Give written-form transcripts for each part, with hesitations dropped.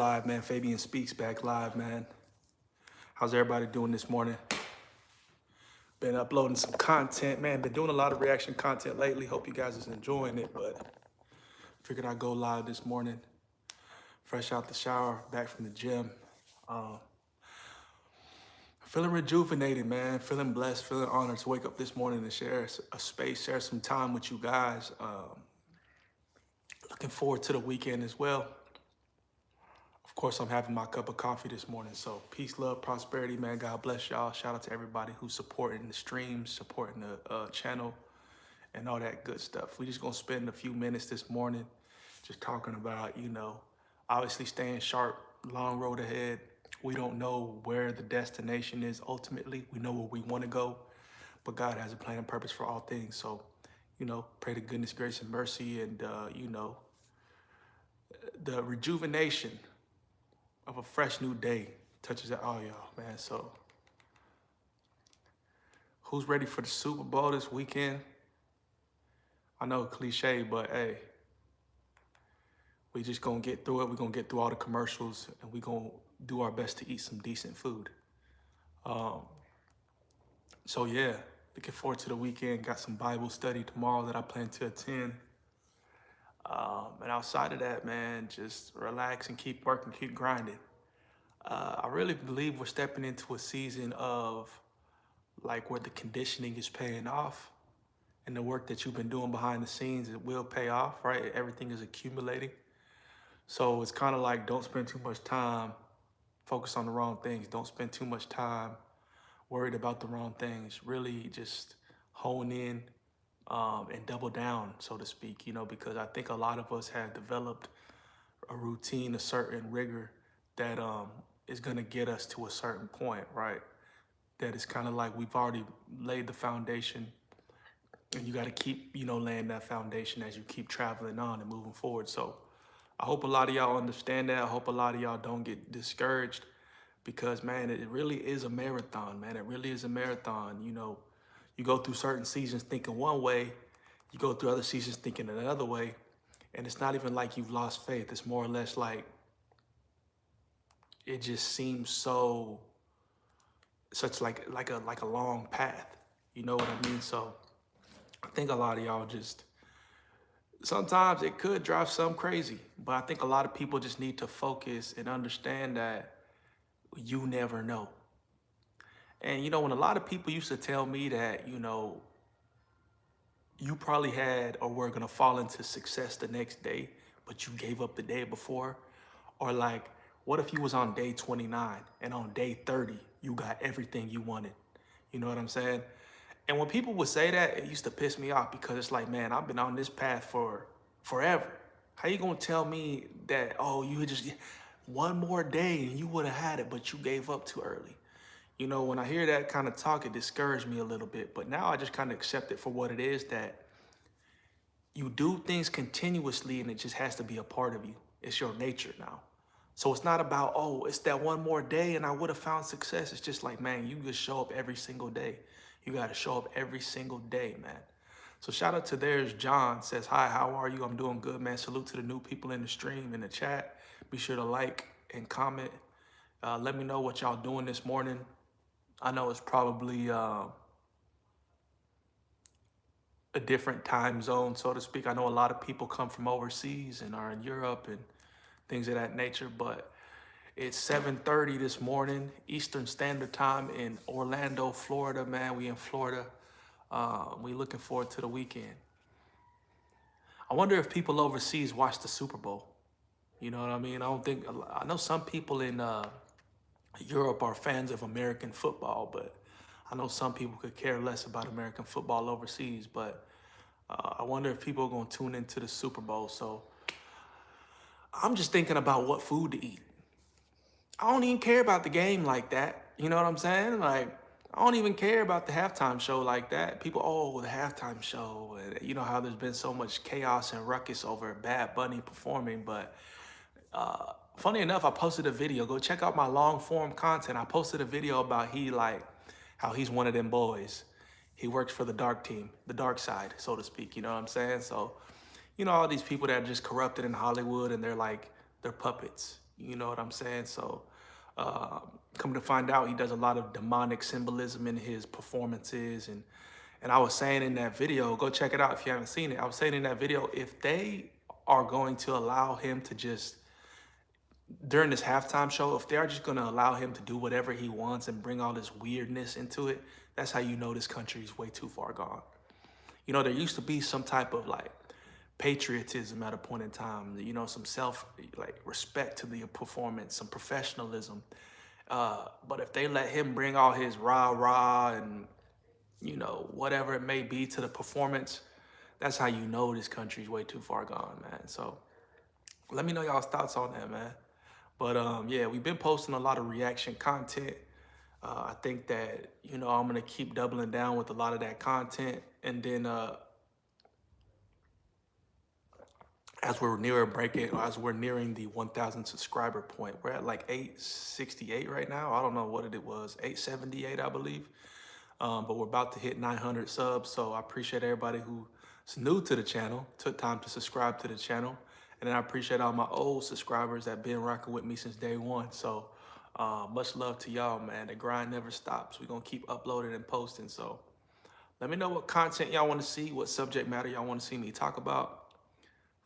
live, man. Fabian Speaks back live, man. How's everybody doing this morning? Been uploading some content, man. Been doing a lot of reaction content lately. Hope you guys is enjoying it, but figured I'd go live this morning. Fresh out the shower, back from the gym. Feeling rejuvenated, man. Feeling blessed, feeling honored to wake up this morning and share a space, share some time with you guys. Looking forward to the weekend as well. Of course, I'm having my cup of coffee this morning. So peace, love, prosperity, man. God bless y'all. Shout out to everybody who's supporting the streams, supporting the channel, and all that good stuff. We just gonna spend a few minutes this morning just talking about, obviously staying sharp, long road ahead. We don't know where the destination is ultimately. We know where we want to go, but God has a plan and purpose for all things. So, pray to goodness, grace, and mercy, and, the rejuvenation of a fresh new day touches all y'all, man. So who's ready for the Super Bowl this weekend? I know cliche, but hey, we just gonna get through it. We're gonna get through all the commercials and we gonna do our best to eat some decent food. So yeah, looking forward to the weekend. Got some Bible study tomorrow that I plan to attend. And outside of that, man, just relax and keep working, keep grinding. I really believe we're stepping into a season of like where the conditioning is paying off and the work that you've been doing behind the scenes, it will pay off, right? Everything is accumulating. So it's kind of like, don't spend too much time focused on the wrong things. Don't spend too much time worried about the wrong things. Really just hone in and double down, so to speak, because I think a lot of us have developed a routine, a certain rigor that is going to get us to a certain point, right? That is kind of like we've already laid the foundation and you got to keep, laying that foundation as you keep traveling on and moving forward. So I hope a lot of y'all understand that. I hope a lot of y'all don't get discouraged because, man, it really is a marathon, man. It really is a marathon. You go through certain seasons thinking one way, you go through other seasons thinking another way. And it's not even like you've lost faith. It's more or less like it just seems such like a long path. You know what I mean? So I think a lot of y'all just, sometimes it could drive some crazy, but I think a lot of people just need to focus and understand that you never know. And when a lot of people used to tell me that, you probably had or were gonna fall into success the next day, but you gave up the day before, or like, what if you was on day 29 and on day 30, you got everything you wanted? You know what I'm saying? And when people would say that, it used to piss me off because it's like, man, I've been on this path for forever. How you gonna tell me that, oh, you just one more day and you would have had it, but you gave up too early? When I hear that kind of talk, it discouraged me a little bit. But now I just kind of accept it for what it is, that you do things continuously and it just has to be a part of you. It's your nature now. So it's not about, oh, it's that one more day and I would have found success. It's just like, man, you just show up every single day. You got to show up every single day, man. So shout out to There's John, says, hi, how are you? I'm doing good, man. Salute to the new people in the stream, in the chat. Be sure to like and comment. Let me know what y'all doing this morning. I know it's probably a different time zone, so to speak. I know a lot of people come from overseas and are in Europe and things of that nature, but it's 7:30 this morning, Eastern Standard Time in Orlando, Florida, man. We in Florida. We looking forward to the weekend. I wonder if people overseas watch the Super Bowl. You know what I mean? I know some people in Europe are fans of American football, but I know some people could care less about American football overseas, but I wonder if people are going to tune into the Super Bowl. So I'm just thinking about what food to eat. I don't even care about the game like that. You know what I'm saying? Like, I don't even care about the halftime show like that. People, oh, the halftime show. And you know how there's been so much chaos and ruckus over Bad Bunny performing, but funny enough, I posted a video. Go check out my long form content. I posted a video about how he's one of them boys. He works for the dark team, the dark side, so to speak. You know what I'm saying? So, all these people that are just corrupted in Hollywood and they're puppets. You know what I'm saying? So come to find out, he does a lot of demonic symbolism in his performances. And I was saying in that video, go check it out if you haven't seen it. I was saying in that video, if they are going to allow him to just, during this halftime show, if they're just going to allow him to do whatever he wants and bring all this weirdness into it, that's how you know this country is way too far gone. You know, there used to be some type of like patriotism at a point in time, you know, some like respect to the performance, some professionalism. But if they let him bring all his rah-rah and, you know, whatever it may be to the performance, that's how you know this country's way too far gone, man. So let me know y'all's thoughts on that, man. But yeah, we've been posting a lot of reaction content. I think that, you know, I'm going to keep doubling down with a lot of that content. And then as we're nearing the 1,000 subscriber point, we're at like 868 right now. I don't know what it was, 878, I believe. But we're about to hit 900 subs. So I appreciate everybody who's new to the channel, took time to subscribe to the channel. And then I appreciate all my old subscribers that been rocking with me since day one. So much love to y'all, man. The grind never stops. We're going to keep uploading and posting. So let me know what content y'all want to see, what subject matter y'all want to see me talk about.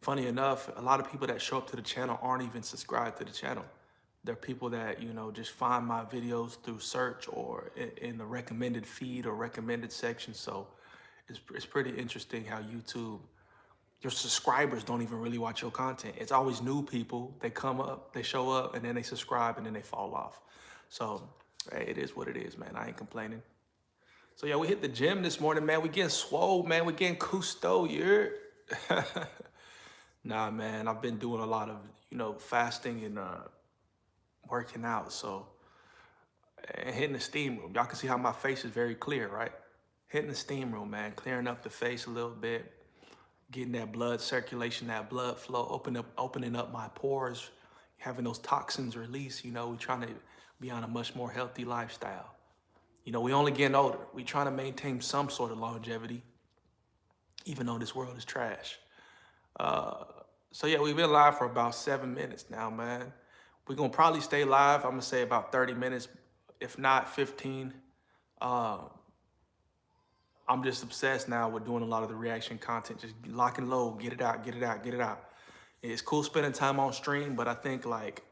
Funny enough, a lot of people that show up to the channel aren't even subscribed to the channel. They're people that, you know, just find my videos through search or in the recommended feed or recommended section. So it's pretty interesting how YouTube, your subscribers don't even really watch your content. It's always new people. They come up, they show up, and then they subscribe, and then they fall off. So hey, it is what it is, man. I ain't complaining. So yeah, we hit the gym this morning, man. We getting swole, man. We getting Cousteau, you Nah, man, I've been doing a lot of, you know, fasting and working out. So, and hitting the steam room. Y'all can see how my face is very clear, right? Hitting the steam room, man. Clearing up the face a little bit. Getting that blood circulation, that blood flow, opening up my pores, having those toxins released. You know, we're trying to be on a much more healthy lifestyle. You know, we only getting older. We trying to maintain some sort of longevity, even though this world is trash. So yeah, we've been live for about 7 minutes now, man. We're gonna probably stay live. I'm gonna say about 30 minutes, if not 15. I'm just obsessed now with doing a lot of the reaction content, just lock and load, get it out, get it out, get it out. It's cool spending time on stream, but I think like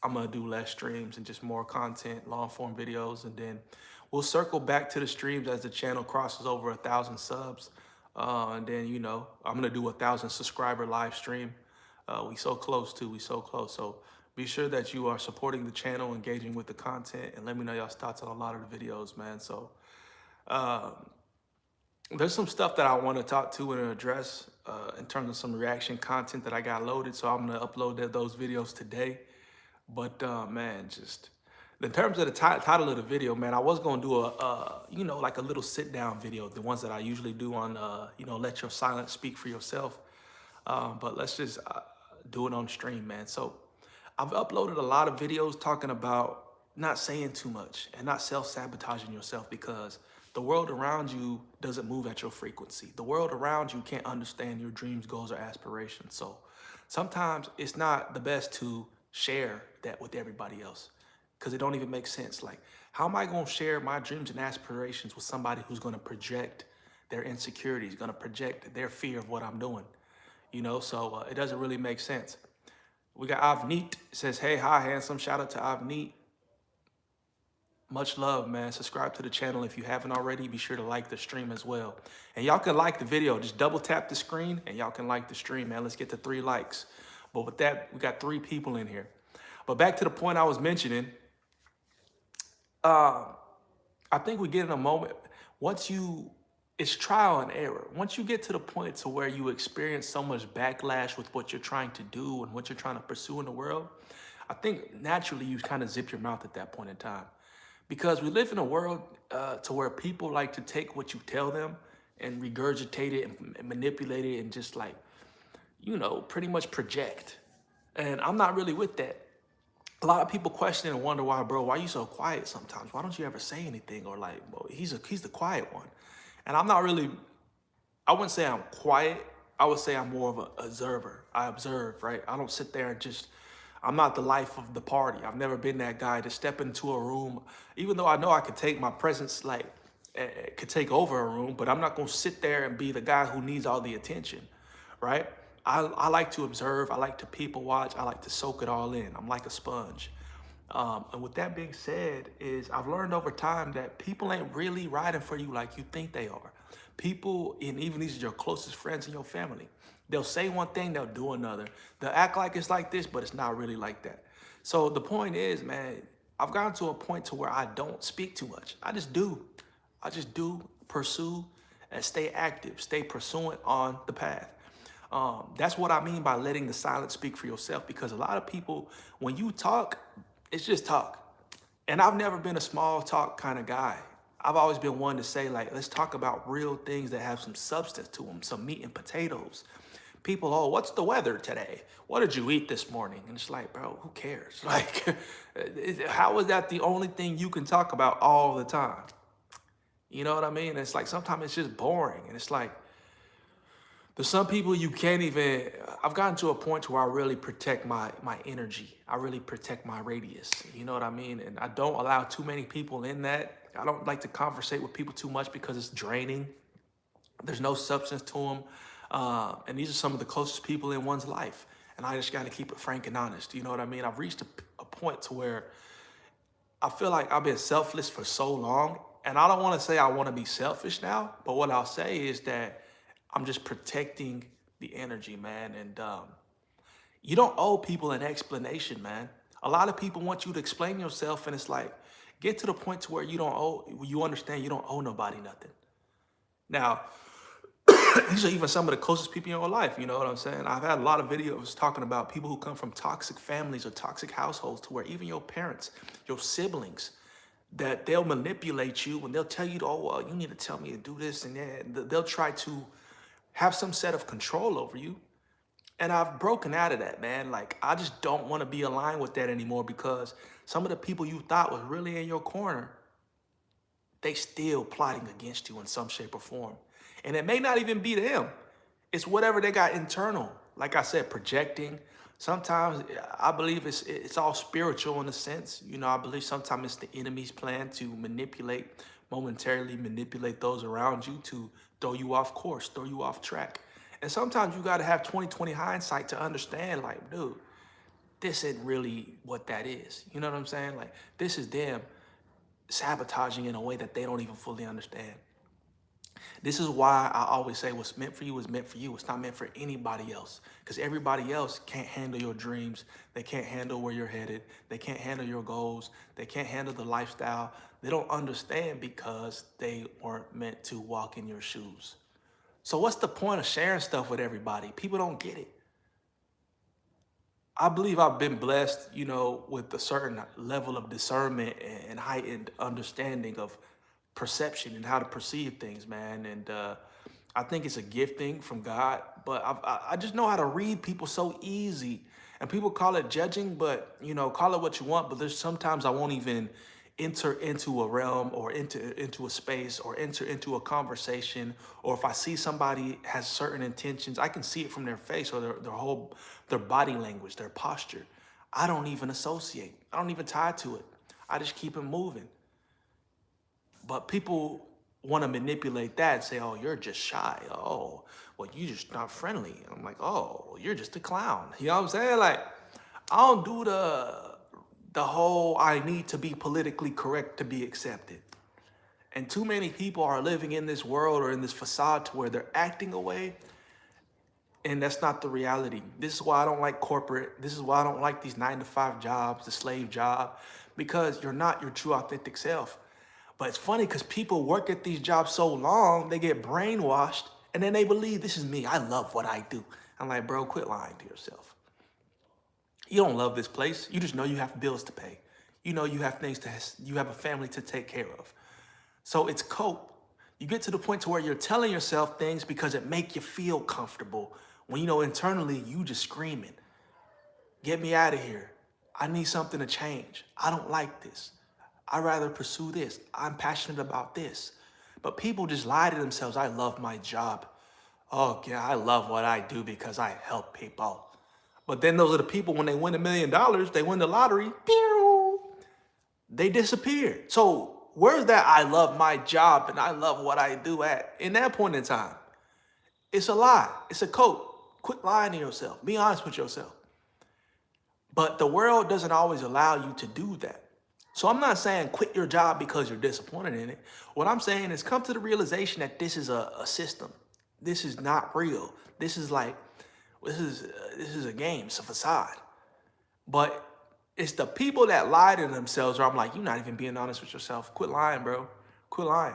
I'm gonna do less streams and just more content, long form videos. And then we'll circle back to the streams as the channel crosses over 1,000 subs. And then, you know, I'm gonna do 1,000 subscriber live stream. We so close. So be sure that you are supporting the channel, engaging with the content, and let me know y'all's thoughts on a lot of the videos, man. So there's some stuff that I want to talk to and address in terms of some reaction content that I got loaded. So I'm gonna upload those videos today. But man, just in terms of the title of the video, man, I was gonna do you know, like a little sit down video, the ones that I usually do on, you know, let your silence speak for yourself. But let's just do it on stream, man. So I've uploaded a lot of videos talking about not saying too much and not self-sabotaging yourself, because the world around you doesn't move at your frequency. The world around you can't understand your dreams, goals, or aspirations. So sometimes it's not the best to share that with everybody else, because it don't even make sense. Like, how am I going to share my dreams and aspirations with somebody who's going to project their insecurities, going to project their fear of what I'm doing? You know, so it doesn't really make sense. We got Avneet says, hey, hi, handsome. Shout out to Avneet. Much love, man. Subscribe to the channel if you haven't already. Be sure to like the stream as well. And y'all can like the video. Just double tap the screen and y'all can like the stream, man. Let's get to 3 likes. But with that, we got 3 people in here. But back to the point I was mentioning, I think we get in a moment, it's trial and error. Once you get to the point to where you experience so much backlash with what you're trying to do and what you're trying to pursue in the world, I think naturally you kind of zip your mouth at that point in time. Because we live in a world to where people like to take what you tell them and regurgitate it and manipulate it and just like, you know, pretty much project. And I'm not really with that. A lot of people question and wonder why, bro, why are you so quiet sometimes? Why don't you ever say anything? Or like, well, he's the quiet one. And I'm not really, I wouldn't say I'm quiet. I would say I'm more of an observer. I observe, right? I don't sit there and just, I'm not the life of the party. I've never been that guy to step into a room, even though I know I could take my presence, like, could take over a room, but I'm not going to sit there and be the guy who needs all the attention, right? I like to observe. I like to people watch. I like to soak it all in. I'm like a sponge. And with that being said, is I've learned over time that people ain't really riding for you like you think they are. People, and even these are your closest friends in your family, they'll say one thing, they'll do another. They'll act like it's like this, but it's not really like that. So the point is, man, I've gotten to a point to where I don't speak too much. I just do. I just do pursue and stay active, stay pursuant on the path. That's what I mean by letting the silence speak for yourself, because a lot of people, when you talk, it's just talk. And I've never been a small talk kind of guy. I've always been one to say, like, let's talk about real things that have some substance to them, some meat and potatoes. People, oh, what's the weather today? What did you eat this morning? And it's like, bro, who cares? Like, how is that the only thing you can talk about all the time? You know what I mean? It's like sometimes it's just boring. And it's like, there's some people you can't even, I've gotten to a point where I really protect my energy. I really protect my radius. You know what I mean? And I don't allow too many people in that. I don't like to conversate with people too much because it's draining. There's no substance to them. And these are some of the closest people in one's life. And I just got to keep it frank and honest. You know what I mean? I've reached a point to where I feel like I've been selfless for so long. And I don't want to say I want to be selfish now, but what I'll say is that I'm just protecting the energy, man. And you don't owe people an explanation, man. A lot of people want you to explain yourself, and it's like, get to the point to where you understand you don't owe nobody nothing. Now, these are even some of the closest people in your life, you know what I'm saying? I've had a lot of videos talking about people who come from toxic families or toxic households, to where even your parents, your siblings, that they'll manipulate you and they'll tell you, oh, well, you need to tell me to do this and that. They'll try to have some set of control over you. And I've broken out of that, man. Like, I just don't want to be aligned with that anymore, because some of the people you thought was really in your corner, they still plotting against you in some shape or form. And it may not even be them. It's whatever they got internal. Like I said, projecting. Sometimes I believe it's all spiritual in a sense. You know, I believe sometimes it's the enemy's plan to momentarily manipulate those around you to throw you off course, throw you off track. And sometimes you got to have 20/20 hindsight to understand, like, dude, this isn't really what that is. You know what I'm saying? Like, this is them sabotaging in a way that they don't even fully understand. This is why I always say what's meant for you is meant for you. It's not meant for anybody else, because everybody else can't handle your dreams. They can't handle where you're headed. They can't handle your goals. They can't handle the lifestyle. They don't understand because they weren't meant to walk in your shoes. So what's the point of sharing stuff with everybody? People don't get it. I believe I've been blessed, you know, with a certain level of discernment and heightened understanding of perception and how to perceive things, man. And I think it's a gifting from God, but I just know how to read people so easy. And people call it judging, but, you know, call it what you want. But there's sometimes I won't even enter into a realm or into a space or enter into a conversation. Or if I see somebody has certain intentions, I can see it from their face or their body language, their posture. I don't even associate. I don't even tie to it. I just keep it moving. But people want to manipulate that and say, oh, you're just shy. Oh, well, you're just not friendly. And I'm like, oh, well, you're just a clown. You know what I'm saying? Like, I don't do the whole I need to be politically correct to be accepted. And too many people are living in this world or in this facade to where they're acting away, and that's not the reality. This is why I don't like corporate. This is why I don't like these 9-to-5 jobs, the slave job, because you're not your true authentic self. But it's funny because people work at these jobs so long, they get brainwashed, and then they believe this is me. I love what I do. I'm like, bro, quit lying to yourself. You don't love this place. You just know you have bills to pay. You know you have you have a family to take care of. So it's cope. You get to the point to where you're telling yourself things because it make you feel comfortable, when you know internally you just screaming, get me out of here. I need something to change. I don't like this. I'd rather pursue this. I'm passionate about this. But people just lie to themselves. I love my job. Oh, yeah, I love what I do because I help people. But then those are the people, when they win $1 million, they win the lottery, pew, they disappear. So where's that I love my job and I love what I do at? In that point in time, it's a lie. It's a code. Quit lying to yourself. Be honest with yourself. But the world doesn't always allow you to do that. So I'm not saying quit your job because you're disappointed in it. What I'm saying is come to the realization that this is a system. This is not real. This is a game. It's a facade. But it's the people that lie to themselves where I'm like, you're not even being honest with yourself. Quit lying, bro. Quit lying.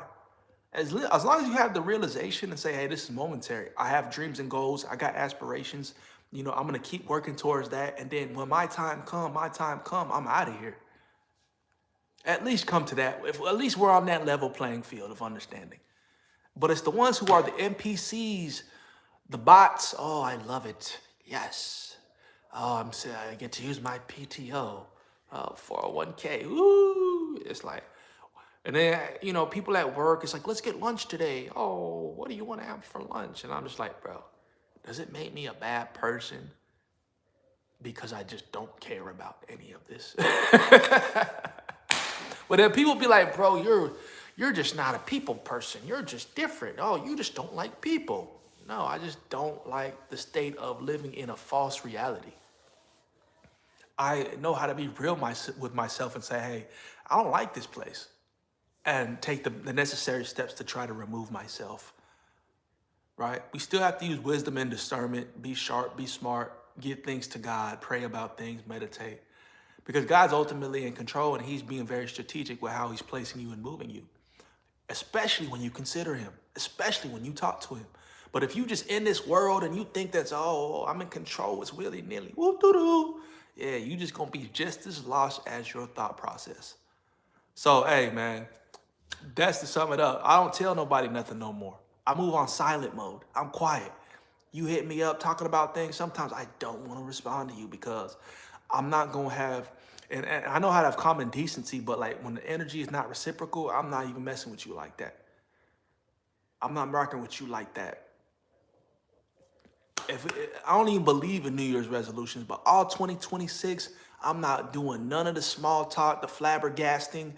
As long as you have the realization and say, hey, this is momentary. I have dreams and goals. I got aspirations. I'm going to keep working towards that. And then when my time come, I'm out of here. At least come to that. At least we're on that level playing field of understanding. But it's the ones who are the NPCs, the bots. Oh, I love it. Yes. Oh, I get to use my PTO, 401k. Ooh, it's like, and then, people at work, it's like, let's get lunch today. Oh, what do you want to have for lunch? And I'm just like, bro, does it make me a bad person? Because I just don't care about any of this. But then people be like, bro, you're just not a people person. You're just different. Oh, you just don't like people. No, I just don't like the state of living in a false reality. I know how to be real with myself and say, hey, I don't like this place. And take the necessary steps to try to remove myself, right? We still have to use wisdom and discernment, be sharp, be smart, give things to God, pray about things, meditate. Because God's ultimately in control and he's being very strategic with how he's placing you and moving you, especially when you consider him, especially when you talk to him. But if you just in this world and you think that's, oh, I'm in control, it's willy-nilly, woo-doo-doo, yeah, you just gonna be just as lost as your thought process. So, hey, man, that's to sum it up. I don't tell nobody nothing no more. I move on silent mode. I'm quiet. You hit me up talking about things. Sometimes I don't want to respond to you because I'm not going to have, and I know how to have common decency, but like when the energy is not reciprocal, I'm not even messing with you like that. I'm not rocking with you like that. I don't even believe in New Year's resolutions, but all 2026, I'm not doing none of the small talk, the flabbergasting,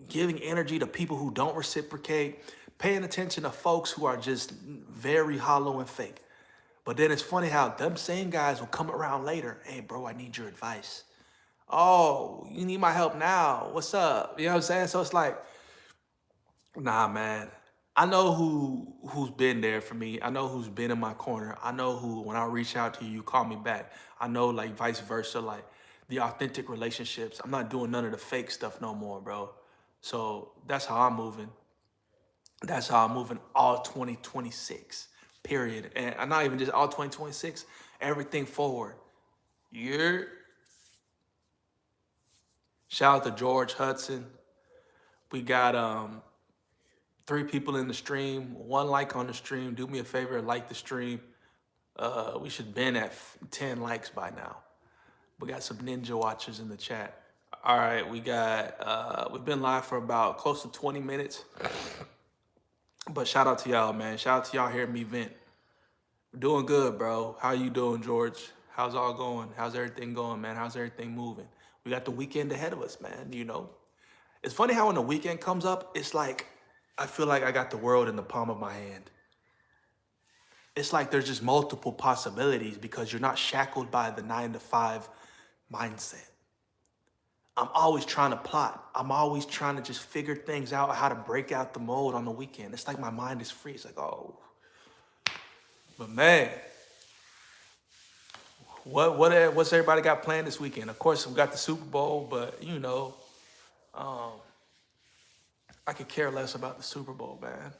giving energy to people who don't reciprocate, paying attention to folks who are just very hollow and fake. But then it's funny how them same guys will come around later. Hey, bro, I need your advice. Oh, you need my help now. What's up? You know what I'm saying? So it's like, nah, man. I know who's been there for me. I know who's been in my corner. I know who, when I reach out to you, you call me back. I know, like, vice versa, like the authentic relationships. I'm not doing none of the fake stuff no more, bro. So that's how I'm moving. That's how I'm moving all 2026, period. And I'm not even just all 2026, everything forward. You're. Shout out to George Hudson. We got 3 people in the stream, 1 like on the stream. Do me a favor, like the stream. We should been at 10 likes by now. We got some ninja watchers in the chat. All right, we've been live for about close to 20 minutes. But shout out to y'all, man. Shout out to y'all hearing me vent. We're doing good, bro. How you doing, George? How's all going? How's everything going, man? How's everything moving? We got the weekend ahead of us, man, It's funny how when the weekend comes up, it's like, I feel like I got the world in the palm of my hand. It's like there's just multiple possibilities because you're not shackled by the 9-to-5 mindset. I'm always trying to plot. I'm always trying to just figure things out, how to break out the mold on the weekend. It's like my mind is free. It's like, oh. But man, what's everybody got planned this weekend? Of course, we got the Super Bowl, but I could care less about the Super Bowl, man.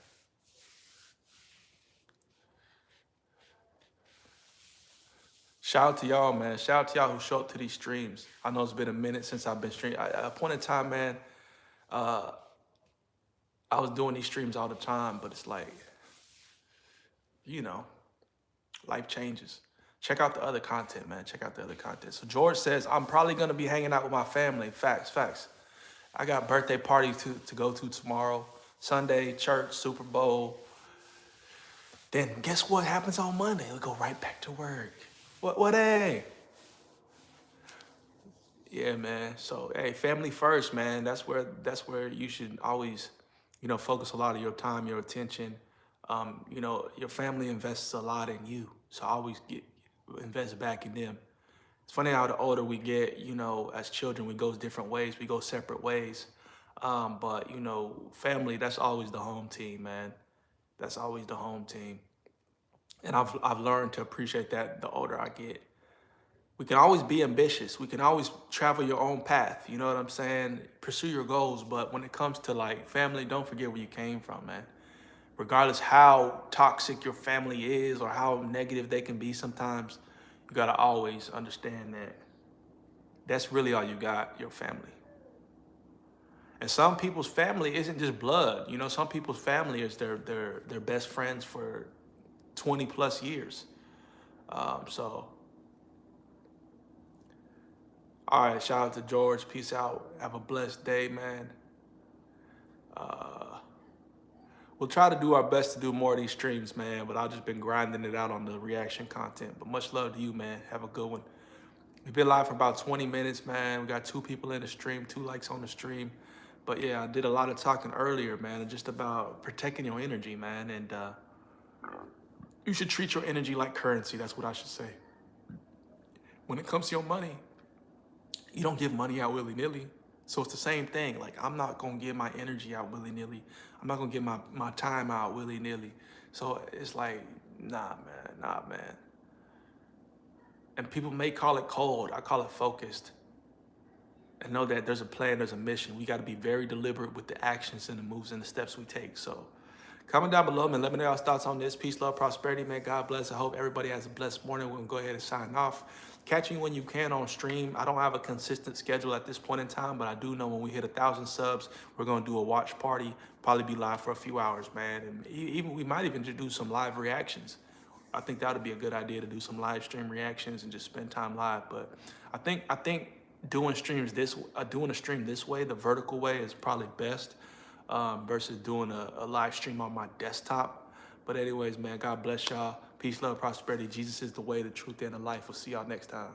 Shout out to y'all, man. Shout out to y'all who show up to these streams. I know it's been a minute since I've been streaming. At a point in time, man, I was doing these streams all the time, but it's like, life changes. Check out the other content, man. Check out the other content. So George says, I'm probably going to be hanging out with my family. Facts. I got a birthday party to go to tomorrow. Sunday, church, Super Bowl. Then guess what happens on Monday? We go right back to work. What, hey? Yeah, man. So, hey, family first, man. That's where you should always, focus a lot of your time, your attention. Your family invests a lot in you, so always invest back in them. It's funny how the older we get, as children, we go different ways, we go separate ways. But family, that's always the home team, man. That's always the home team, and I've learned to appreciate that the older I get. We can always be ambitious. We can always travel your own path. You know what I'm saying? Pursue your goals. But when it comes to like family, don't forget where you came from, man. Regardless how toxic your family is or how negative they can be sometimes, you gotta always understand that that's really all you got, your family. And some people's family isn't just blood. Some people's family is their best friends for 20 plus years. So all right, shout out to George. Peace out. Have a blessed day, man. Uh, we'll try to do our best to do more of these streams, man, but I've just been grinding it out on the reaction content. But much love to you, man. Have a good one. We've been live for about 20 minutes, man. We got 2 people in the stream, 2 likes on the stream. But yeah, I did a lot of talking earlier, man, just about protecting your energy, man. And you should treat your energy like currency. That's what I should say. When it comes to your money, you don't give money out willy-nilly. So it's the same thing. Like, I'm not going to give my energy out willy-nilly. I'm not going to give my time out willy-nilly. So it's like, nah, man. And people may call it cold. I call it focused. And know that there's a plan, there's a mission. We got to be very deliberate with the actions and the moves and the steps we take. So comment down below, man. Let me know y'all's thoughts on this. Peace, love, prosperity, man. God bless. I hope everybody has a blessed morning. We're going to go ahead and sign off. Catch me when you can on stream. I don't have a consistent schedule at this point in time, but I do know when we hit 1,000 subs, we're going to do a watch party, probably be live for a few hours, man. And we might even just do some live reactions. I think that would be a good idea to do some live stream reactions and just spend time live. But I think doing doing a stream this way, the vertical way, is probably best versus doing a live stream on my desktop. But anyways, man, God bless y'all. Peace, love, prosperity. Jesus is the way, the truth, and the life. We'll see y'all next time.